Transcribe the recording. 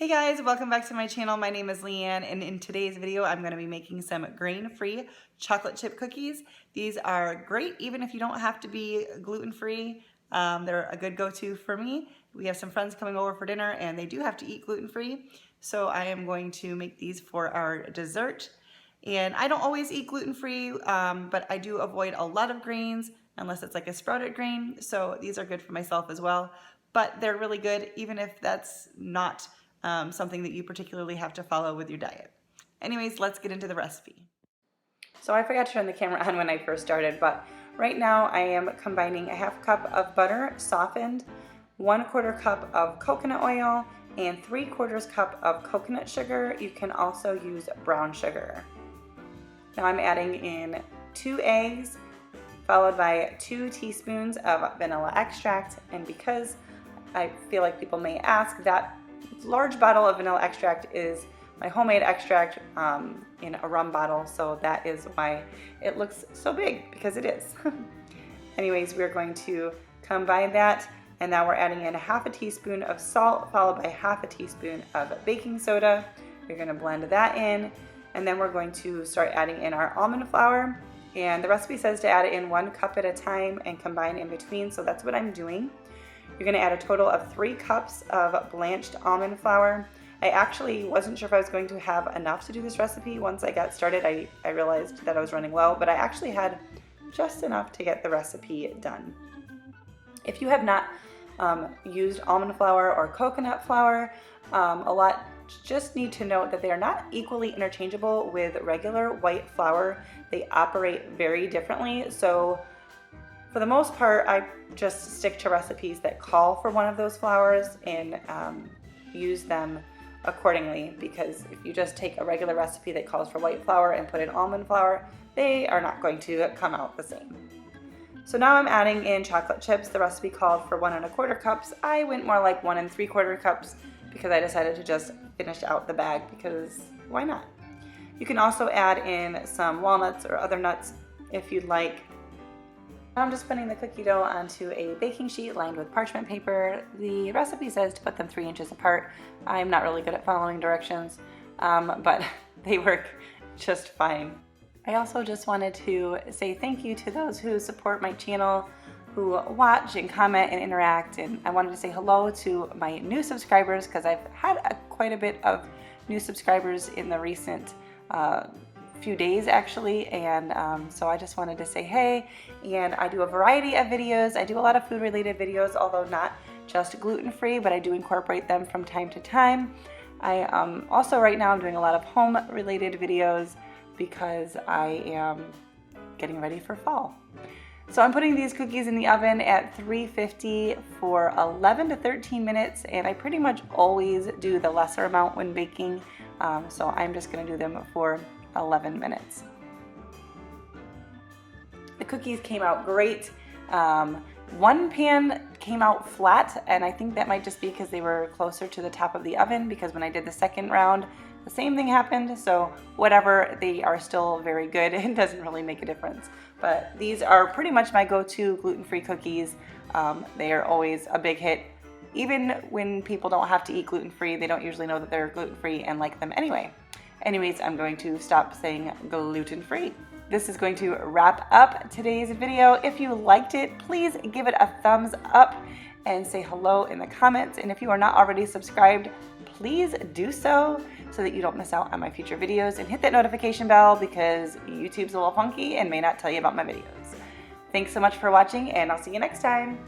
Hey guys, welcome back to my channel. My name is Leanne, and in today's video I'm going to be making some grain-free chocolate chip cookies. These are great even if you don't have to be gluten-free. They're a good go-to for me. We have some friends coming over for dinner and they do have to eat gluten-free, so I am going to make these for our dessert. And I don't always eat gluten-free, but I do avoid a lot of grains unless it's like a sprouted grain, so these are good for myself as well. But they're really good even if that's not something that you particularly have to follow with your diet. Anyways, let's get into the recipe. So I forgot to turn the camera on when I first started, but right now I am combining a half cup of butter softened, 1/4 cup of coconut oil, and 3/4 cup of coconut sugar. You can also use brown sugar. Now I'm adding in 2 eggs, followed by 2 teaspoons of vanilla extract, and because I feel like people may ask, that large bottle of vanilla extract is my homemade extract in a rum bottle, so that is why it looks so big, because it is. Anyways, we're going to combine that, and now we're adding in 1/2 teaspoon of salt, followed by 1/2 teaspoon of baking soda. We're going to blend that in, and then we're going to start adding in our almond flour, and the recipe says to add it in 1 cup at a time and combine in between, so that's what I'm doing. You're going to add a total of 3 cups of blanched almond flour. I actually wasn't sure if I was going to have enough to do this recipe. Once I got started, I realized that I was running low, but I actually had just enough to get the recipe done. If you have not used almond flour or coconut flour, just need to note that they are not equally interchangeable with regular white flour. They operate very differently, so for the most part, I just stick to recipes that call for one of those flours and use them accordingly, because if you just take a regular recipe that calls for white flour and put in almond flour, they are not going to come out the same. So now I'm adding in chocolate chips. The recipe called for 1 1/4 cups. I went more like 1 3/4 cups because I decided to just finish out the bag, because why not? You can also add in some walnuts or other nuts if you'd like. Now I'm just putting the cookie dough onto a baking sheet lined with parchment paper. The recipe says to put them 3 inches apart. I'm not really good at following directions, but they work just fine. I also just wanted to say thank you to those who support my channel, who watch and comment and interact, and I wanted to say hello to my new subscribers, because I've had quite a bit of new subscribers in the recent few days actually, and so I just wanted to say hey. And I do a variety of videos. I do a lot of food related videos, although not just gluten-free, but I do incorporate them from time to time. I also right now I'm doing a lot of home related videos because I am getting ready for fall. So I'm putting these cookies in the oven at 350 for 11 to 13 minutes, and I pretty much always do the lesser amount when baking, so I'm just going to do them for 11 minutes. The cookies came out great. One pan came out flat, and I think that might just be because they were closer to the top of the oven, because when I did the second round, the same thing happened. So whatever, they are still very good. It doesn't really make a difference. But these are pretty much my go-to gluten-free cookies. They are always a big hit. Even when people don't have to eat gluten-free, they don't usually know that they're gluten-free and like them anyway. Anyways, I'm going to stop saying gluten-free. This is going to wrap up today's video. If you liked it, please give it a thumbs up and say hello in the comments. And if you are not already subscribed, please do so that you don't miss out on my future videos, and hit that notification bell, because YouTube's a little funky and may not tell you about my videos. Thanks so much for watching, and I'll see you next time.